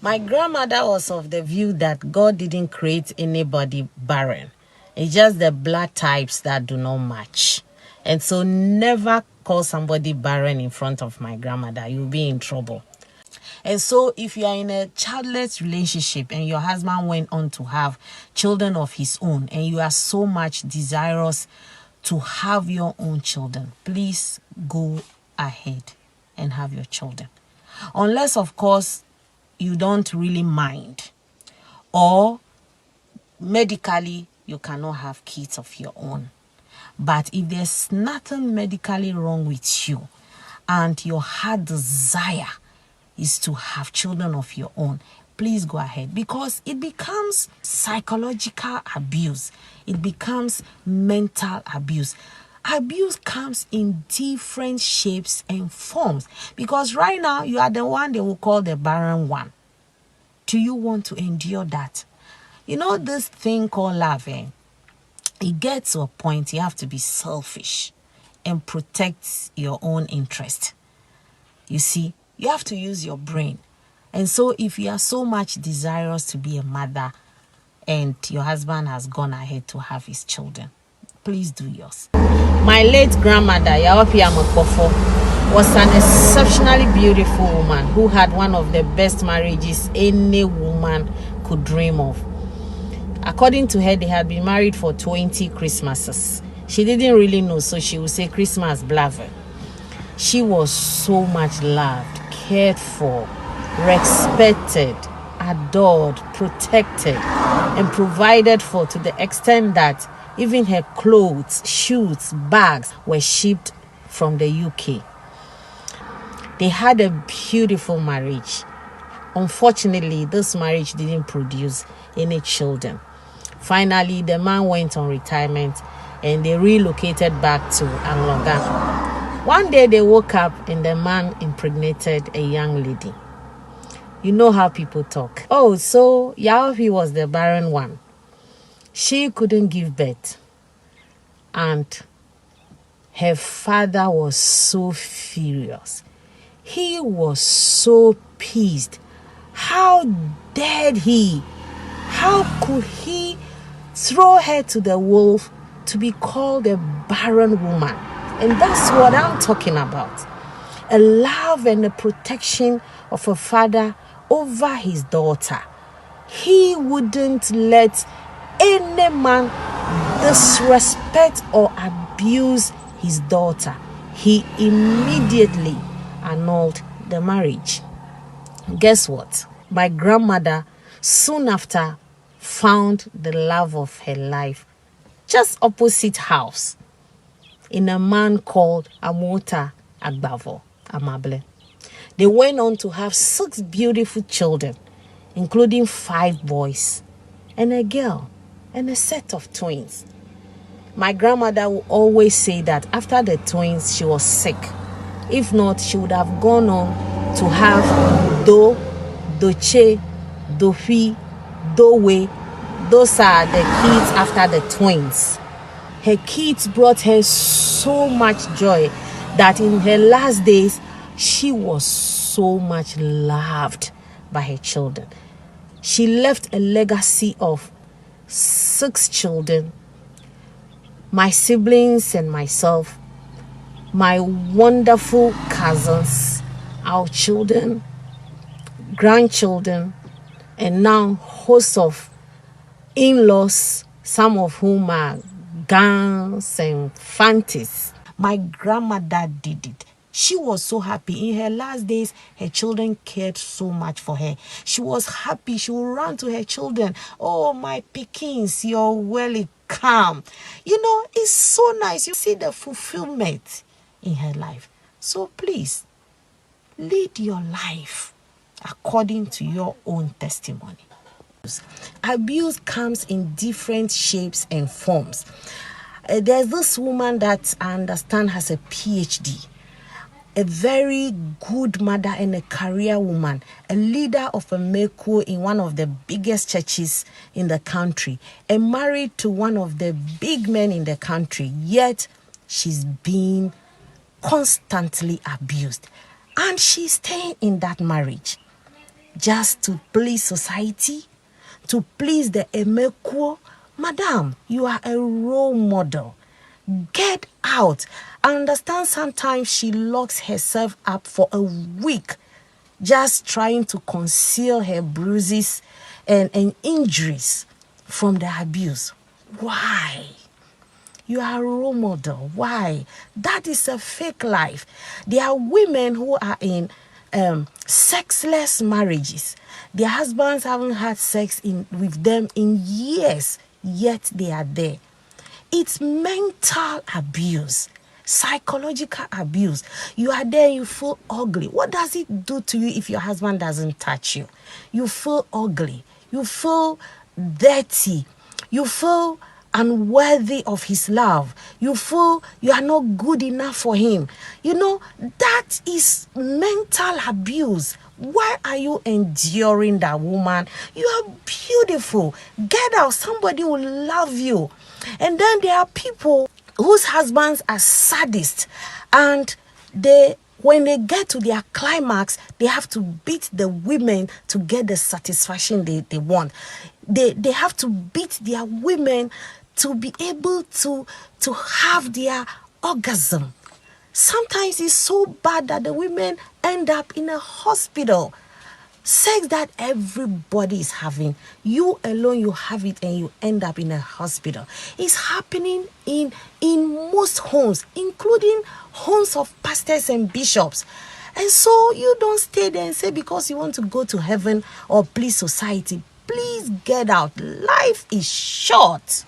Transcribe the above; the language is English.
My grandmother was of the view that God didn't create anybody barren. It's just the blood types that do not match. And so never call somebody barren in front of my grandmother. You'll be in trouble. And so if you are in a childless relationship and your husband went on to have children of his own and you are so much desirous to have your own children, please go ahead and have your children. Unless, of course, you don't really mind, or medically you cannot have kids of your own. But if there's nothing medically wrong with you and your heart desire is to have children of your own, please go ahead, because it becomes psychological abuse. It becomes mental abuse. Abuse comes in different shapes and forms, because right now you are the one they will call the barren one. Do you want to endure that? You know, this thing called love, it gets to a point you have to be selfish and protect your own interest. You see, you have to use your brain. And so if you are so much desirous to be a mother and your husband has gone ahead to have his children, please do yours. My late grandmother, Yaopi Amokofo, was an exceptionally beautiful woman who had one of the best marriages any woman could dream of. According to her, they had been married for 20 Christmases. She didn't really know, so she would say Christmas blaver. She was so much loved, cared for, respected, adored, protected, and provided for, to the extent that even her clothes, shoes, bags were shipped from the UK. They had a beautiful marriage. Unfortunately, this marriage didn't produce any children. Finally, the man went on retirement and they relocated back to Anglonga. One day they woke up and the man impregnated a young lady. You know how people talk. Oh, so Yaofi was the barren one. She couldn't give birth. And her father was so furious. He was so pissed. How dared he? How could he throw her to the wolf to be called a barren woman? And that's what I'm talking about. A love and a protection of a father over his daughter. He wouldn't let any man disrespect or abuse his daughter. He immediately annulled the marriage. Guess what? My grandmother soon after found the love of her life just opposite house in a man called Amota Agbavo Amable. They went on to have 6 beautiful children, including 5 boys and a girl and a set of twins. My grandmother would always say that after the twins, she was sick. If not, she would have gone on to have Doche, Dofi, Dowe. Those are the kids after the twins. Her kids brought her so much joy that in her last days, she was so much loved by her children. She left a legacy of 6 children, my siblings and myself, my wonderful cousins, our children, grandchildren, and now hosts of in-laws, some of whom are gowns and fancies. My grandmother did it. She was so happy. In her last days, her children cared so much for her. She was happy. She would run to her children. Oh, my pickings, you're welcome. You know, it's so nice. You see the fulfillment in her life. So please, lead your life according to your own testimony. Abuse comes in different shapes and forms. There's this woman that I understand has a PhD, a very good mother and a career woman, a leader of a Meku in one of the biggest churches in the country, and married to one of the big men in the country, yet she's being constantly abused. And she's staying in that marriage. just to please society, to please the emekuo. Madam, you are a role model. Get out. I understand sometimes she locks herself up for a week just trying to conceal her bruises and injuries from the abuse. Why? You are a role model. Why? That is a fake life. There are women who are in sexless marriages. Their husbands haven't had sex with them in years, yet they are there. It's mental abuse, psychological abuse. You are there, you feel ugly. What does it do to you if your husband doesn't touch you? You feel ugly. You feel dirty. You feel unworthy of his love. You feel you are not good enough for him. You know, that is mental abuse. Why are you enduring that, woman? You are beautiful. Get out. Somebody will love you. And then there are people whose husbands are sadists, and when they get to their climax, they have to beat the women to get the satisfaction they want. They have to beat their women to be able to have their orgasm. Sometimes it's so bad that the women end up in a hospital. Sex that everybody is having, you alone, you have it and you end up in a hospital. It's happening in most homes, including homes of pastors and bishops. And so you don't stay there and say because you want to go to heaven or please society. Please get out. Life is short.